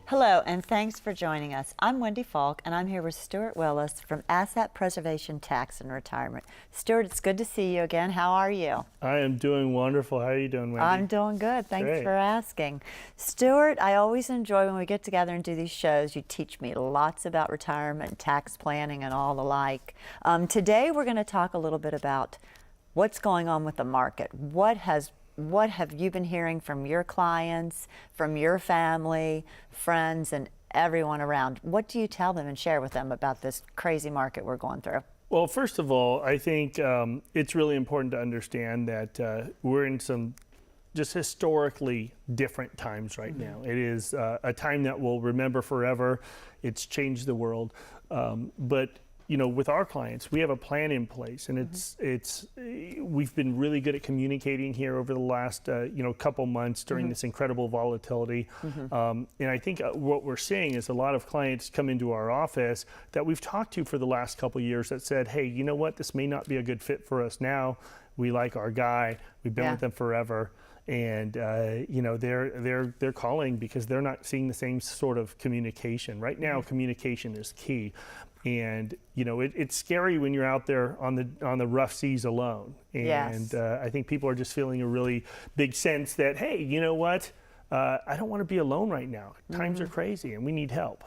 Hello, and thanks for joining us. I'm Wendy Falk, and I'm here with Stewart Willis from Asset Preservation Tax and Retirement. Stewart, it's good to see you again. How are you? I am doing wonderful. How are you doing, Wendy? I'm doing good. Thanks Great. for asking. Stewart, I always enjoy when we get together and do these shows. You teach me lots about retirement, tax planning, and all the like. Today, we're going to talk a little bit about what's going on with the market. What have you been hearing from your clients, from your family, friends, and everyone around? What do you tell them and share with them about this crazy market we're going through? Well, first of all, I think it's really important to understand that we're in some just historically different times right now. It is a time that we'll remember forever. It's changed the world. But you know, with our clients, we have a plan in place, and we've been really good at communicating here over the last couple months during this incredible volatility. And I think what we're seeing is a lot of clients come into our office that we've talked to for the last couple of years that said, hey, you know what, this may not be a good fit for us now. We like our guy. We've been with them forever. And they're calling because they're not seeing the same sort of communication. Right now, communication is key. And you know, it's scary when you're out there on the rough seas alone. And I think people are just feeling a really big sense that, hey, you know what? I don't want to be alone right now. Times are crazy, and we need help.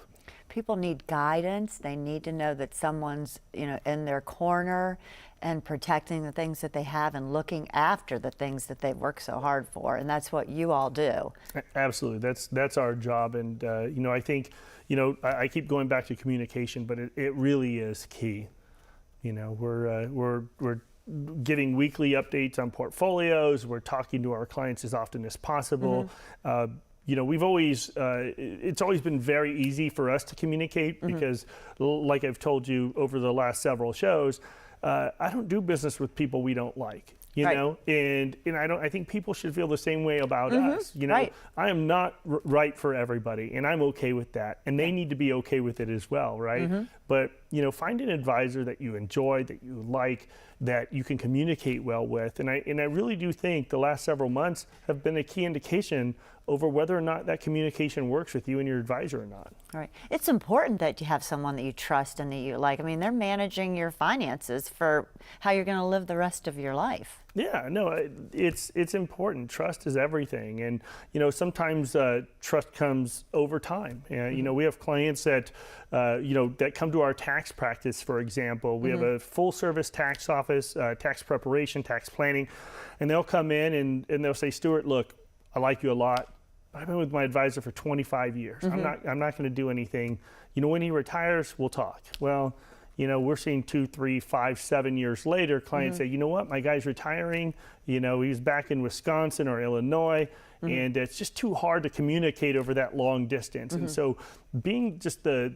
People need guidance. They need to know that someone's, in their corner and protecting the things that they have and looking after the things that they've worked so hard for. And that's what you all do. Absolutely. That's our job. And, I think, I keep going back to communication, but it really is key. We're giving weekly updates on portfolios. We're talking to our clients as often as possible. We've always, it's always been very easy for us to communicate because, like I've told you over the last several shows, I don't do business with people we don't like, you know, and I think people should feel the same way about us. I am not right for everybody, and I'm okay with that, and they need to be okay with it as well, right? But find an advisor that you enjoy, that you like, that you can communicate well with, and I really do think the last several months have been a key indication over whether or not that communication works with you and your advisor or not. All right. It's important that you have someone that you trust and that you like. I mean, they're managing your finances for how you're going to live the rest of your life. Yeah, no, it's important. Trust is everything, and sometimes trust comes over time. And we have clients that that come to our tax practice, for example. We have a full-service tax office, tax preparation, tax planning, and they'll come in and they'll say, Stewart, look, I like you a lot. I've been with my advisor for 25 years. I'm not going to do anything. When he retires, we'll talk. Well, we're seeing 2, 3, 5, 7 years later, clients say, you know what, my guy's retiring. He's back in Wisconsin or Illinois, and it's just too hard to communicate over that long distance. And so, being just the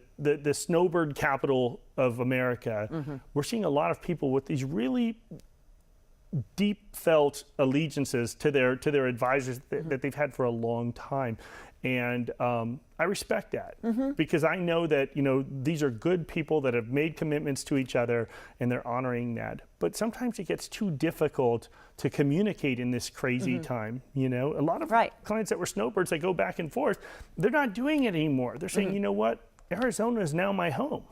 snowbird capital of America, we're seeing a lot of people with these really deep felt allegiances to their advisors that they've had for a long time. And I respect that because I know that, these are good people that have made commitments to each other and they're honoring that. But sometimes it gets too difficult to communicate in this crazy time. A lot of clients that were snowbirds that go back and forth, they're not doing it anymore. They're saying, you know what, Arizona is now my home.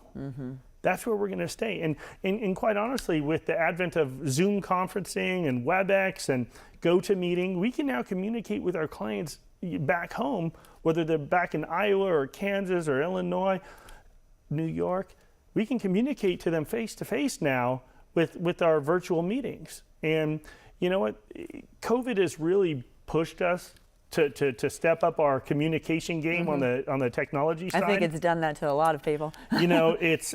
That's where we're going to stay. And quite honestly, with the advent of Zoom conferencing and WebEx and GoToMeeting, we can now communicate with our clients back home, whether they're back in Iowa or Kansas or Illinois, New York. We can communicate to them face to face now with our virtual meetings. And you know what? COVID has really pushed us to step up our communication game on the technology side. I think it's done that to a lot of people. It's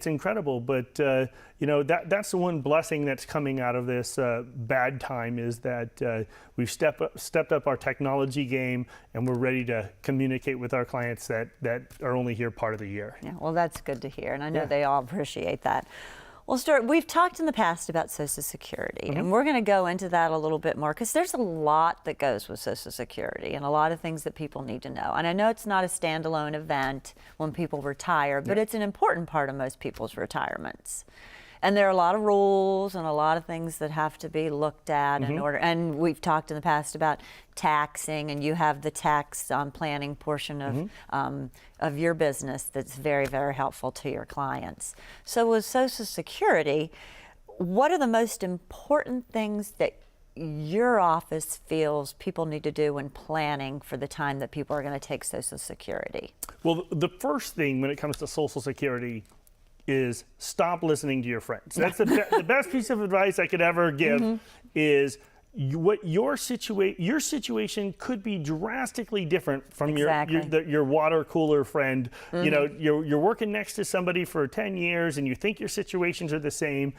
incredible, but that's the one blessing that's coming out of this bad time is that we've stepped up our technology game, and we're ready to communicate with our clients that are only here part of the year. Yeah, well, that's good to hear, and I know they all appreciate that. Well, Stewart, we've talked in the past about Social Security, and we're going to go into that a little bit more because there's a lot that goes with Social Security and a lot of things that people need to know. And I know it's not a standalone event when people retire, but it's an important part of most people's retirements. And there are a lot of rules and a lot of things that have to be looked at in order. And we've talked in the past about taxing, and you have the tax planning portion of your business that's very, very helpful to your clients. So with Social Security, what are the most important things that your office feels people need to do when planning for the time that people are going to take Social Security? Well, the first thing when it comes to Social Security is stop listening to your friends. That's the best piece of advice I could ever give is what your situation could be drastically different from your water cooler friend. You know, you're working next to somebody for 10 years and you think your situations are the same.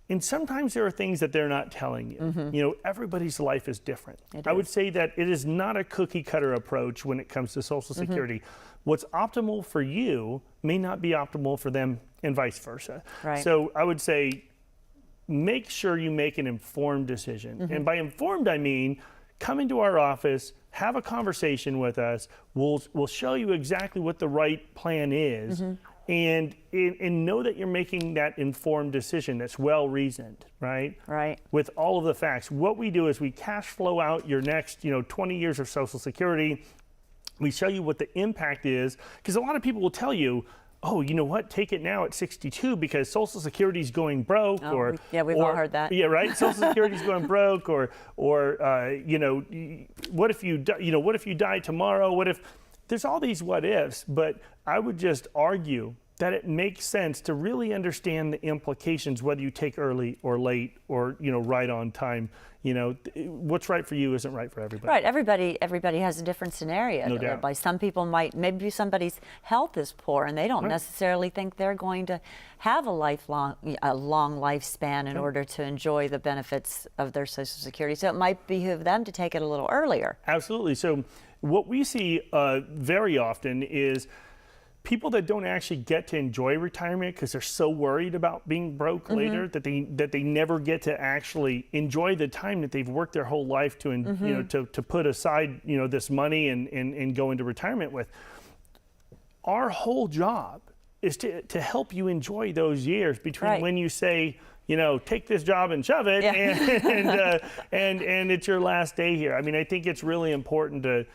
And sometimes there are things that they're not telling you. You know, everybody's life is different. I would say that it is not a cookie cutter approach when it comes to Social Security. What's optimal for you may not be optimal for them, and vice versa. Right. So I would say make sure you make an informed decision. And by informed, I mean come into our office, have a conversation with us. We'll show you exactly what the right plan is. And know that you're making that informed decision that's well reasoned, right? Right. With all of the facts. What we do is we cash flow out your next, 20 years of Social Security. We show you what the impact is, because a lot of people will tell you, oh, you know what, take it now at 62 because Social Security is going broke. We've all heard that. Yeah, right. Social Security is going broke, or what if you die tomorrow? What if? There's all these what ifs, but I would just argue that it makes sense to really understand the implications, whether you take early or late or, right on time. What's right for you isn't right for everybody. Right. Everybody has a different scenario. No doubt. By some people maybe somebody's health is poor and they don't necessarily think they're going to have a long lifespan in order to enjoy the benefits of their Social Security. So it might behoove them to take it a little earlier. Absolutely. So what we see very often is people that don't actually get to enjoy retirement because they're so worried about being broke later that they never get to actually enjoy the time that they've worked their whole life to to put aside this money and go into retirement with. Our whole job is to help you enjoy those years between when you say, take this job and shove it, and it's your last day here. I mean, I think it's really important to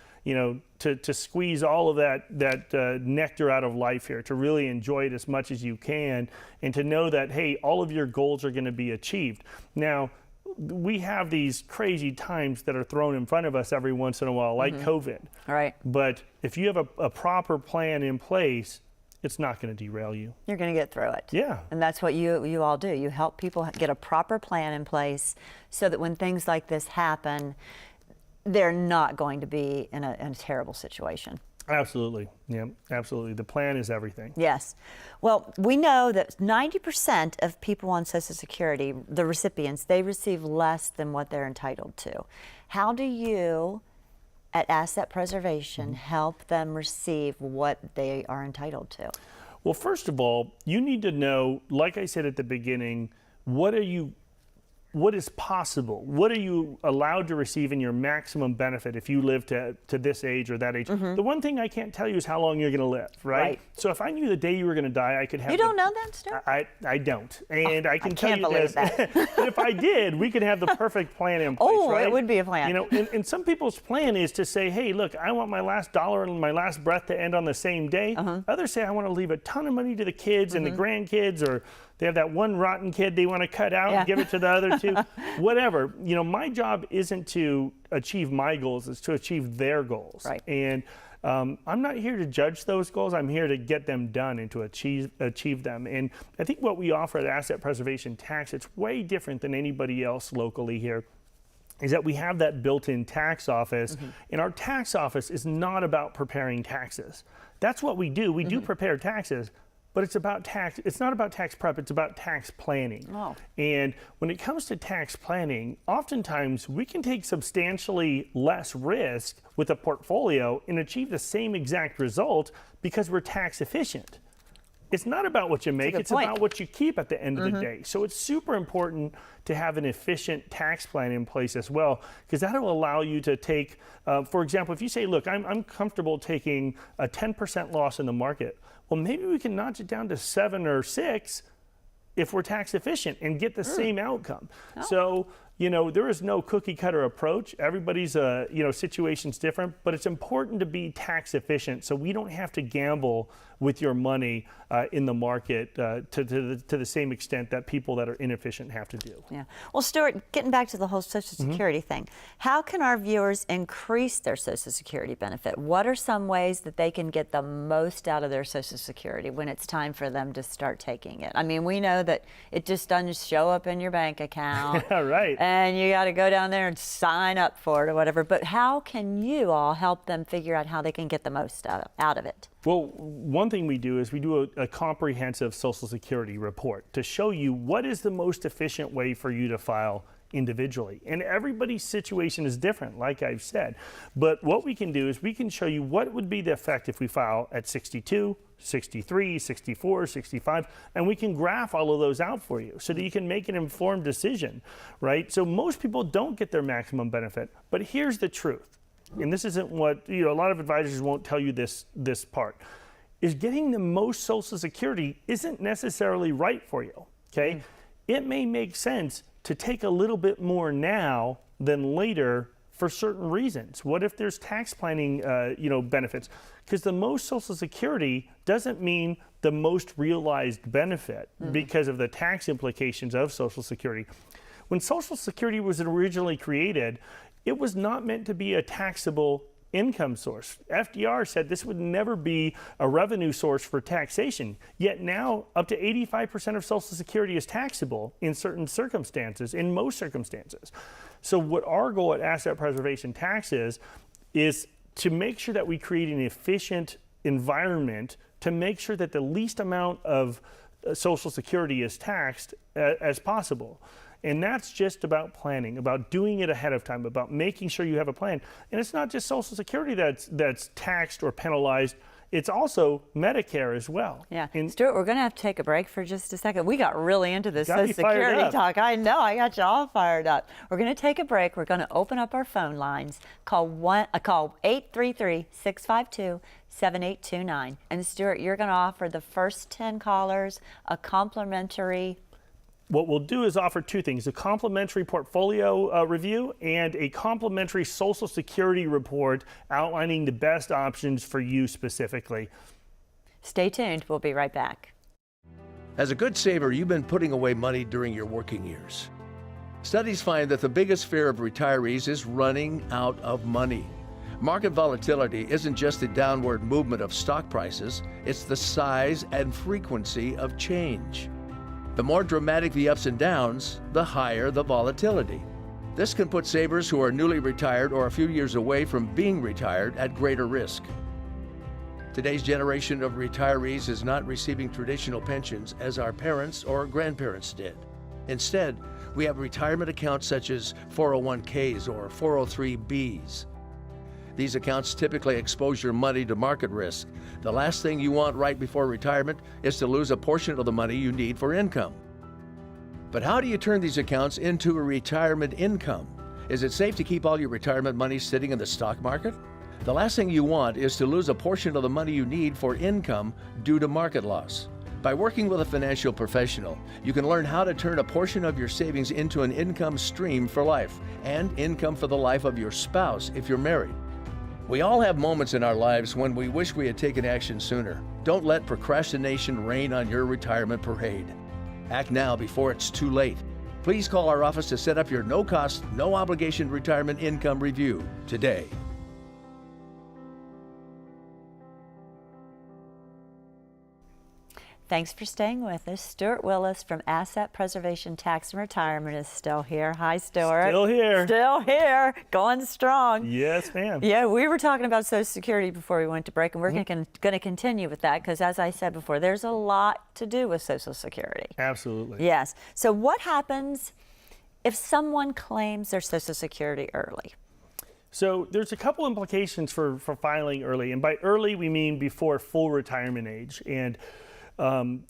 squeeze all of that nectar out of life here, to really enjoy it as much as you can, and to know that, hey, all of your goals are going to be achieved. Now, we have these crazy times that are thrown in front of us every once in a while, like COVID. Right. But if you have a proper plan in place, it's not going to derail you. You're going to get through it. Yeah. And that's what you all do. You help people get a proper plan in place so that when things like this happen, they're not going to be in a terrible situation. Absolutely. Yeah, absolutely. The plan is everything. Yes. Well, we know that 90% of people on Social Security, the recipients, they receive less than what they're entitled to. How do you, at Asset Preservation, help them receive what they are entitled to? Well, first of all, you need to know, like I said at the beginning, what is possible? What are you allowed to receive in your maximum benefit if you live to this age or that age? The one thing I can't tell you is how long you're going to live, right? So if I knew the day you were going to die, I could have... You don't know that, Stewart? I don't. And I can tell you this. That. But if I did, we could have the perfect plan in place, right? It would be a plan. And some people's plan is to say, hey, look, I want my last dollar and my last breath to end on the same day. Others say, I want to leave a ton of money to the kids and the grandkids, or they have that one rotten kid they want to cut out and give it to the other two. Whatever. My job isn't to achieve my goals, it's to achieve their goals. Right. And I'm not here to judge those goals. I'm here to get them done and to achieve them. And I think what we offer at Asset Preservation Tax, it's way different than anybody else locally here, is that we have that built-in tax office. And our tax office is not about preparing taxes. That's what we do. We do prepare taxes, but it's about tax. It's not about tax prep. It's about tax planning. And when it comes to tax planning, oftentimes we can take substantially less risk with a portfolio and achieve the same exact result because we're tax efficient. It's not about what you make, it's about what you keep at the end of the day. So it's super important to have an efficient tax plan in place as well, because that'll allow you to take, for example, if you say, look, I'm comfortable taking a 10% loss in the market, well, maybe we can notch it down to 7 or 6 if we're tax efficient and get the same outcome. So, you know, there is no cookie cutter approach. Everybody's, you know, situation's different, but it's important to be tax efficient so we don't have to gamble with your money in the market to the same extent that people that are inefficient have to do. Yeah. Well, Stewart, getting back to the whole Social Security thing, how can our viewers increase their Social Security benefit? What are some ways that they can get the most out of their Social Security when it's time for them to start taking it? I mean, we know that it just doesn't show up in your bank account. Yeah, right. And you got to go down there and sign up for it or whatever. But how can you all help them figure out how they can get the most out of it? Well, one thing we do is we do a comprehensive Social Security report to show you what is the most efficient way for you to file individually. And everybody's situation is different, like I've said. But what we can do is we can show you what would be the effect if we file at 62, 63, 64, 65, and we can graph all of those out for you so that you can make an informed decision, right? So most people don't get their maximum benefit, but here's the truth. And this isn't what, you know, a lot of advisors won't tell you this part, is getting the most Social Security isn't necessarily right for you, okay? It may make sense to take a little bit more now than later for certain reasons. What if there's tax planning, you know, benefits? Because the most Social Security doesn't mean the most realized benefit because of the tax implications of Social Security. When Social Security was originally created, it was not meant to be a taxable income source. FDR said this would never be a revenue source for taxation, yet now up to 85% of Social Security is taxable in certain circumstances, in most circumstances. So what our goal at Asset Preservation Tax is to make sure that we create an efficient environment to make sure that the least amount of Social Security is taxed as possible. And that's just about planning, about doing it ahead of time, about making sure you have a plan. And it's not just Social Security that's taxed or penalized. It's also Medicare as well. Yeah. And Stewart, we're going to have to take a break for just a second. We got really into this Got me Social fired Security up. talk. I know. I got you all fired up. We're going to take a break. We're going to open up our phone lines. Call 833-652-7829. And Stewart, you're going to offer the first 10 callers a complimentary. what we'll do is offer two things: a complimentary portfolio review and a complimentary Social Security report outlining the best options for you specifically. Stay tuned. We'll be right back. As a good saver, you've been putting away money during your working years. Studies find that the biggest fear of retirees is running out of money. Market volatility isn't just the downward movement of stock prices, it's the size and frequency of change. The more dramatic the ups and downs, the higher the volatility. This can put savers who are newly retired or a few years away from being retired at greater risk. Today's generation of retirees is not receiving traditional pensions as our parents or grandparents did. Instead, we have retirement accounts such as 401ks or 403bs. These accounts typically expose your money to market risk. The last thing you want right before retirement is to lose a portion of the money you need for income. But how do you turn these accounts into a retirement income? Is it safe to keep all your retirement money sitting in the stock market? The last thing you want is to lose a portion of the money you need for income due to market loss. By working with a financial professional, you can learn how to turn a portion of your savings into an income stream for life and income for the life of your spouse if you're married. We all have moments in our lives when we wish we had taken action sooner. Don't let procrastination reign on your retirement parade. Act now before it's too late. Please call our office to set up your no-cost, no-obligation retirement income review today. Thanks for staying with us. Stewart Willis from Asset Preservation Tax and Retirement is still here. Hi, Stewart. Still here. Still here. Going strong. Yes, ma'am. Yeah, we were talking about Social Security before we went to break, and we're going to continue with that because, as I said before, there's a lot to do with Social Security. Absolutely. Yes. So what happens if someone claims their Social Security early? So there's a couple implications for filing early. And by early, we mean before full retirement age. And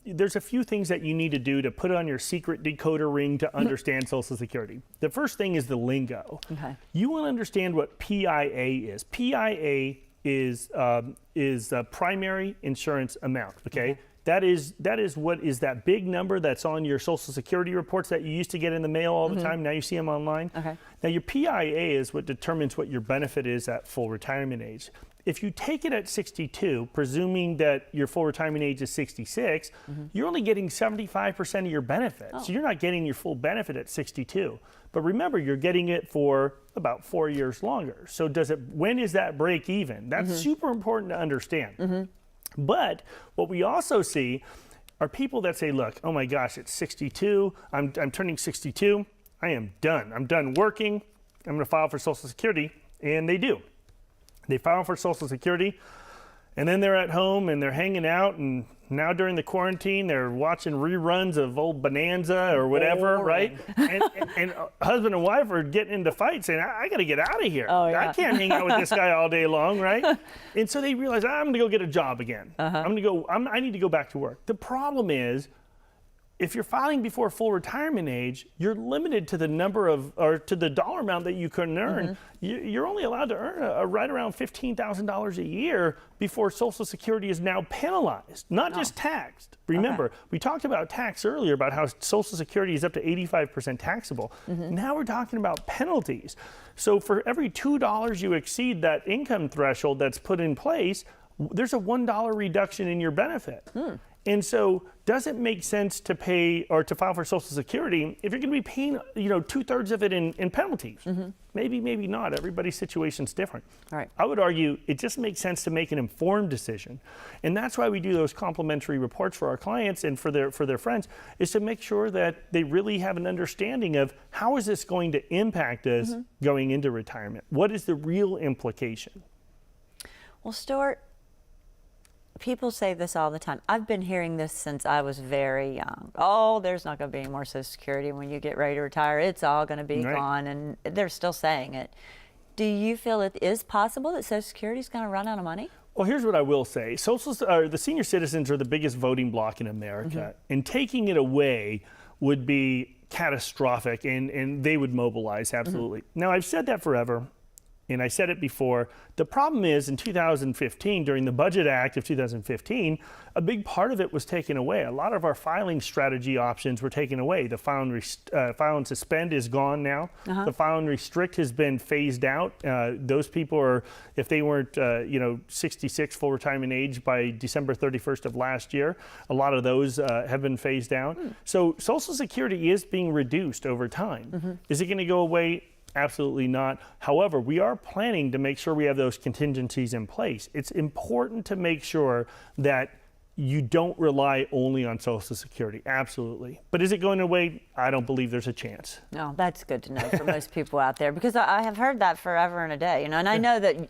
there's a few things that you need to do to put on your secret decoder ring to understand Social Security. The first thing is the lingo. Okay. You want to understand what PIA is. PIA is a primary insurance amount, okay? that is what is that big number that's on your Social Security reports that you used to get in the mail all the time. Now you see them online. Okay. Now your PIA is what determines what your benefit is at full retirement age. If you take it at 62, presuming that your full retirement age is 66, you're only getting 75% of your benefit. So you're not getting your full benefit at 62. But remember, you're getting it for about 4 years longer. So when is that break even? That's super important to understand. But what we also see are people that say, look, oh my gosh, it's 62, I'm turning 62, I am done. I'm done working, I'm gonna file for Social Security, and they do. They file for Social Security, and then they're at home and they're hanging out, and now during the quarantine, they're watching reruns of old Bonanza or whatever, right? And husband and wife are getting into fights saying, I got to get out of here. Oh, yeah. I can't hang out with this guy all day long, right? And so they realize, I'm going to go get a job again. I need to go back to work. The problem is, if you're filing before full retirement age, you're limited to the number of, or to the dollar amount that you can earn. You're only allowed to earn right around $15,000 a year before Social Security is now penalized, not just taxed. Remember, we talked about tax earlier, about how Social Security is up to 85% taxable. Now we're talking about penalties. So for every $2 you exceed that income threshold that's put in place, there's a $1 reduction in your benefit. And so, does it make sense to pay or to file for Social Security if you're going to be paying, 2/3 of it in penalties? Maybe, maybe not. Everybody's situation's different. Right. I would argue it just makes sense to make an informed decision, and that's why we do those complimentary reports for our clients and for their friends, is to make sure that they really have an understanding of how is this going to impact us going into retirement. What is the real implication? Well, Stewart, people say this all the time. I've been hearing this since I was very young. Oh, there's not going to be any more Social Security when you get ready to retire. It's all going to be gone, and they're still saying it. Do you feel it is possible that Social Security is going to run out of money? Well, here's what I will say. The senior citizens are the biggest voting bloc in America, and taking it away would be catastrophic, and they would mobilize, absolutely. Now, I've said that forever. And I said it before, the problem is in 2015, during the Budget Act of 2015, a big part of it was taken away. A lot of our filing strategy options were taken away. The file and suspend is gone now. The file and restrict has been phased out. Those people are, if they weren't 66 full retirement age by December 31st of last year, a lot of those have been phased out. So Social Security is being reduced over time. Is it going to go away? Absolutely not. However, we are planning to make sure we have those contingencies in place. It's important to make sure that you don't rely only on Social Security. Absolutely. But is it going away? I don't believe there's a chance. No, that's good to know for most people out there, because I have heard that forever and a day. And I know that,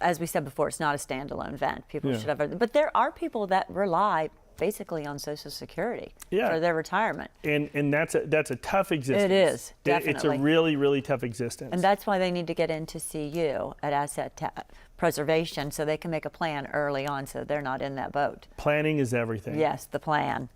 as we said before, it's not a standalone event. People should have, but there are people that rely basically on Social Security for their retirement. And that's a tough existence. It is, definitely. It's a really, really tough existence. And that's why they need to get in to see you at Asset Preservation, so they can make a plan early on so they're not in that boat. Planning is everything. Yes, the plan.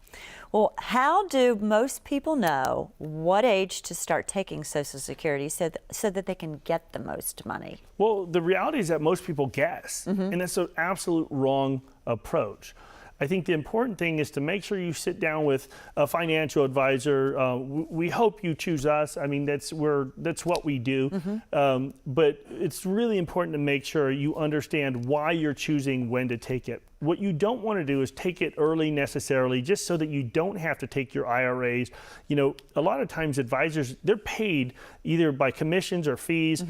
Well, how do most people know what age to start taking Social Security so that they can get the most money? Well, the reality is that most people guess, and that's an absolute wrong approach. I think the important thing is to make sure you sit down with a financial advisor. We hope you choose us. I mean, that's what we do. But it's really important to make sure you understand why you're choosing when to take it. What you don't want to do is take it early necessarily, just so that you don't have to take your IRAs. A lot of times advisors, they're paid either by commissions or fees.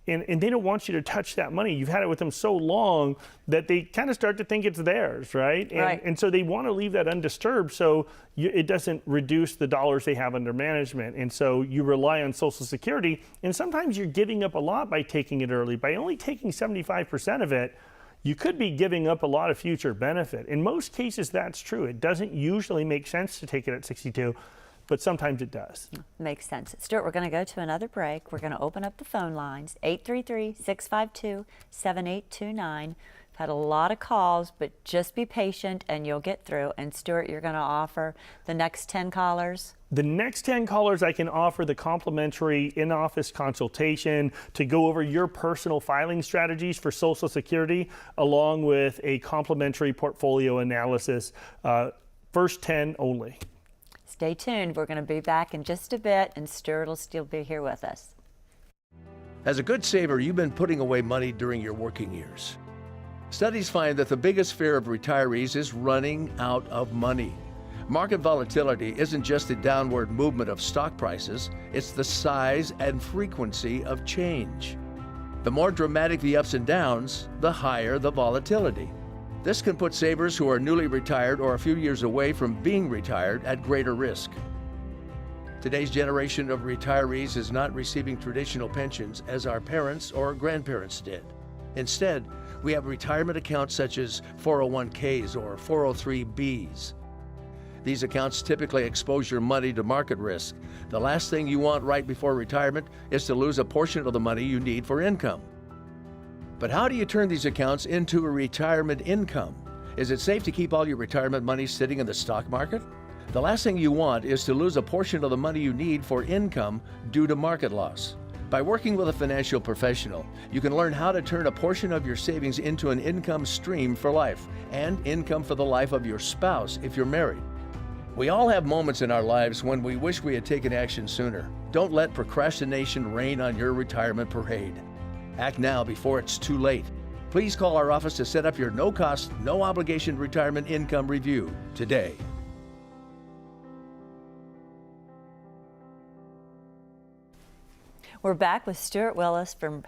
And they don't want you to touch that money. You've had it with them so long that they kind of start to think it's theirs, right? And so they want to leave that undisturbed so it doesn't reduce the dollars they have under management. And so you rely on Social Security, and sometimes you're giving up a lot by taking it early. By only taking 75% of it, you could be giving up a lot of future benefit. In most cases, that's true. It doesn't usually make sense to take it at 62. But sometimes it does. Makes sense. Stewart, we're going to go to another break. We're going to open up the phone lines, 833-652-7829. Had a lot of calls, but just be patient and you'll get through. And Stewart, you're going to offer the next 10 callers? The next 10 callers, I can offer the complimentary in-office consultation to go over your personal filing strategies for Social Security, along with a complimentary portfolio analysis. First 10 only. Stay tuned. We're going to be back in just a bit, and Stewart will still be here with us. As a good saver, you've been putting away money during your working years. Studies find that the biggest fear of retirees is running out of money. Market volatility isn't just the downward movement of stock prices, it's the size and frequency of change. The more dramatic the ups and downs, the higher the volatility. This can put savers who are newly retired or a few years away from being retired at greater risk. Today's generation of retirees is not receiving traditional pensions as our parents or grandparents did. Instead, we have retirement accounts such as 401ks or 403bs. These accounts typically expose your money to market risk. The last thing you want right before retirement is to lose a portion of the money you need for income. But how do you turn these accounts into a retirement income? Is it safe to keep all your retirement money sitting in the stock market? The last thing you want is to lose a portion of the money you need for income due to market loss. By working with a financial professional, you can learn how to turn a portion of your savings into an income stream for life and income for the life of your spouse if you're married. We all have moments in our lives when we wish we had taken action sooner. Don't let procrastination reign on your retirement parade. Act now before it's too late. Please call our office to set up your no-cost, no-obligation retirement income review today. We're back with Stewart Willis from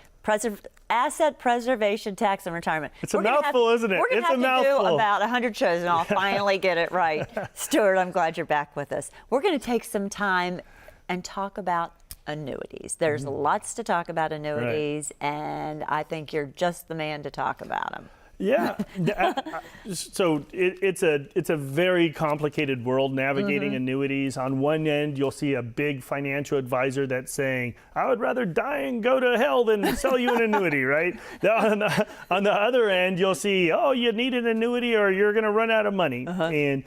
Asset Preservation, Tax and Retirement. It's a mouthful, isn't it? We're going to have to do about 100 shows and I'll finally get it right. Stewart, I'm glad you're back with us. We're going to take some time and talk about annuities. There's lots to talk about annuities, and I think you're just the man to talk about them. Yeah, so it's a very complicated world navigating annuities. On one end, you'll see a big financial advisor that's saying, I would rather die and go to hell than sell you an annuity, right? On the other end, you'll see, oh, you need an annuity or you're going to run out of money. And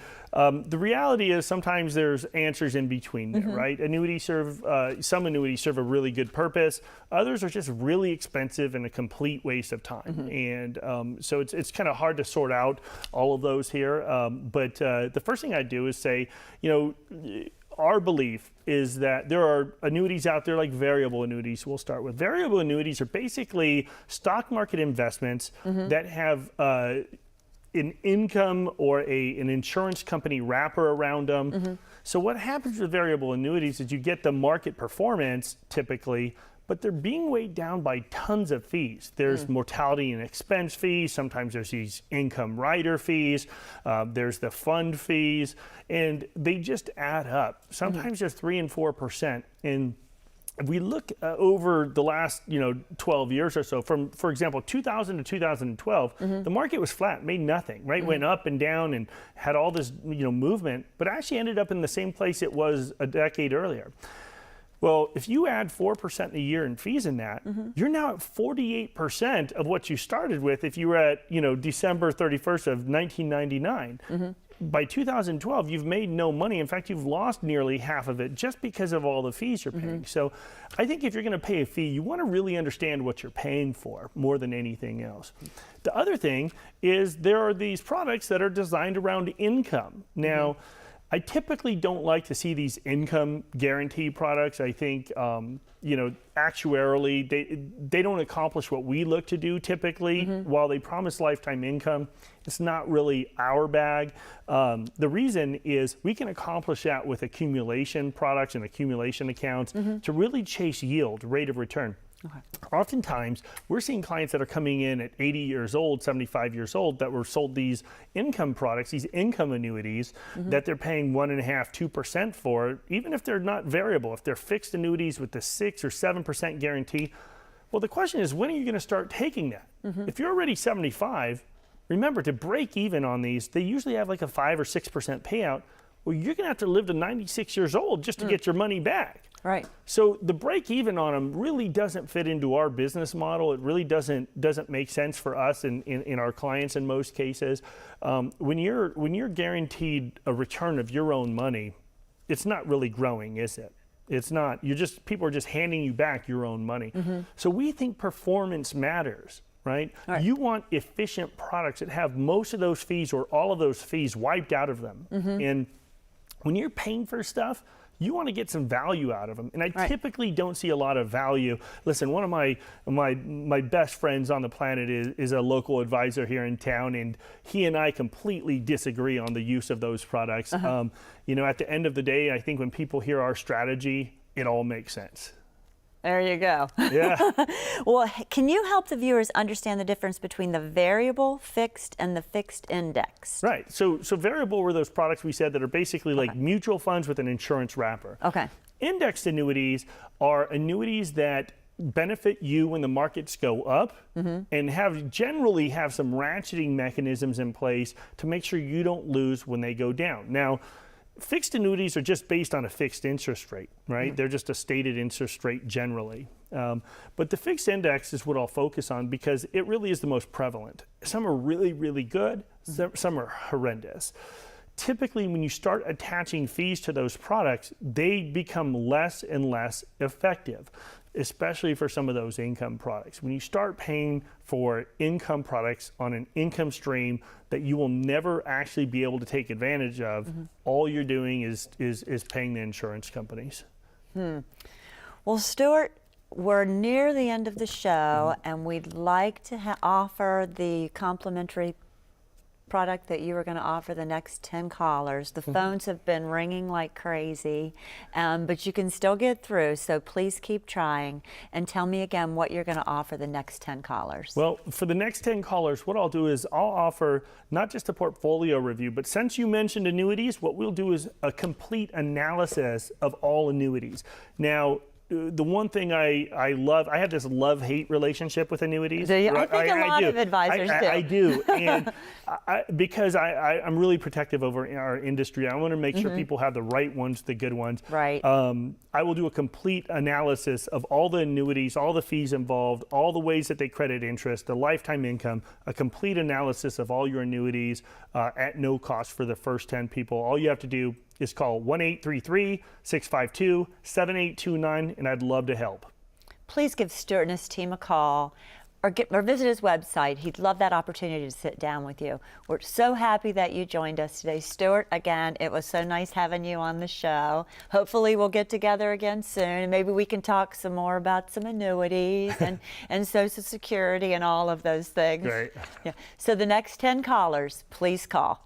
the reality is sometimes there's answers in between there, right? Some annuities serve a really good purpose. Others are just really expensive and a complete waste of time. And so it's kind of hard to sort out all of those here. But the first thing I do is say, our belief is that there are annuities out there like variable annuities. We'll start with variable annuities are basically stock market investments that have an income or an insurance company wrapper around them. So what happens with variable annuities is you get the market performance typically, but they're being weighed down by tons of fees. There's mortality and expense fees. Sometimes there's these income rider fees. There's the fund fees, and they just add up. Sometimes they're 3 and 4%. And if we look over the last 12 years or so, from, for example, 2000 to 2012, the market was flat, made nothing, right? Went up and down and had all this movement, but actually ended up in the same place it was a decade earlier. Well, if you add 4% a year in fees in that, you're now at 48% of what you started with if you were at December 31st of 1999. By 2012, you've made no money. In fact, you've lost nearly half of it just because of all the fees you're paying. So I think if you're going to pay a fee, you want to really understand what you're paying for more than anything else. The other thing is there are these products that are designed around income. Now, I typically don't like to see these income guarantee products. I think, actuarially, they don't accomplish what we look to do typically. While they promise lifetime income, it's not really our bag. The reason is we can accomplish that with accumulation products and accumulation accounts to really chase yield, rate of return. Oftentimes, we're seeing clients that are coming in at 80 years old, 75 years old, that were sold these income products, these income annuities, that they're paying 1.5%, 2% for, even if they're not variable. If they're fixed annuities with the 6 or 7% guarantee, well, the question is, when are you going to start taking that? If you're already 75, remember, to break even on these, they usually have like a 5 or 6% payout. Well, you're going to have to live to 96 years old just to get your money back. Right. So the break even on them really doesn't fit into our business model. It really doesn't make sense for us in our clients in most cases. When you're guaranteed a return of your own money, it's not really growing, is it? It's not. People are just handing you back your own money. So we think performance matters, right? You want efficient products that have most of those fees or all of those fees wiped out of them. And when you're paying for stuff, you want to get some value out of them. And I typically don't see a lot of value. Listen, one of my best friends on the planet is a local advisor here in town, and he and I completely disagree on the use of those products. You know, at the end of the day, I think when people hear our strategy, it all makes sense. There you go. Yeah. Well, can you help the viewers understand the difference between the variable, fixed, and the fixed index? Right. So variable were those products we said that are basically like mutual funds with an insurance wrapper. Okay. Indexed annuities are annuities that benefit you when the markets go up and generally have some ratcheting mechanisms in place to make sure you don't lose when they go down. Now, fixed annuities are just based on a fixed interest rate, right? They're just a stated interest rate generally. But the fixed index is what I'll focus on because it really is the most prevalent. Some are really, really good, some are horrendous. Typically, when you start attaching fees to those products, they become less and less effective, especially for some of those income products. When you start paying for income products on an income stream that you will never actually be able to take advantage of, all you're doing is paying the insurance companies. Well, Stewart, we're near the end of the show, and we'd like to offer the complimentary product that you were going to offer the next 10 callers. The phones have been ringing like crazy, but you can still get through, so please keep trying and tell me again what you're going to offer the next 10 callers. Well, for the next 10 callers, what I'll do is I'll offer not just a portfolio review, but since you mentioned annuities, what we'll do is a complete analysis of all annuities. Now, the one thing I love, I have this love-hate relationship with annuities. Do you? I think a lot of advisors do. I do, and because I'm really protective over our industry. I want to make sure people have the right ones, the good ones. Right. I will do a complete analysis of all the annuities, all the fees involved, all the ways that they credit interest, the lifetime income, a complete analysis of all your annuities at no cost for the first 10 people. All you have to do is call 1-833-652-7829, and I'd love to help. Please give Stewart and his team a call or visit his website. He'd love that opportunity to sit down with you. We're so happy that you joined us today. Stewart, again, it was so nice having you on the show. Hopefully we'll get together again soon, and maybe we can talk some more about some annuities and Social Security and all of those things. Great. Yeah. So the next 10 callers, please call.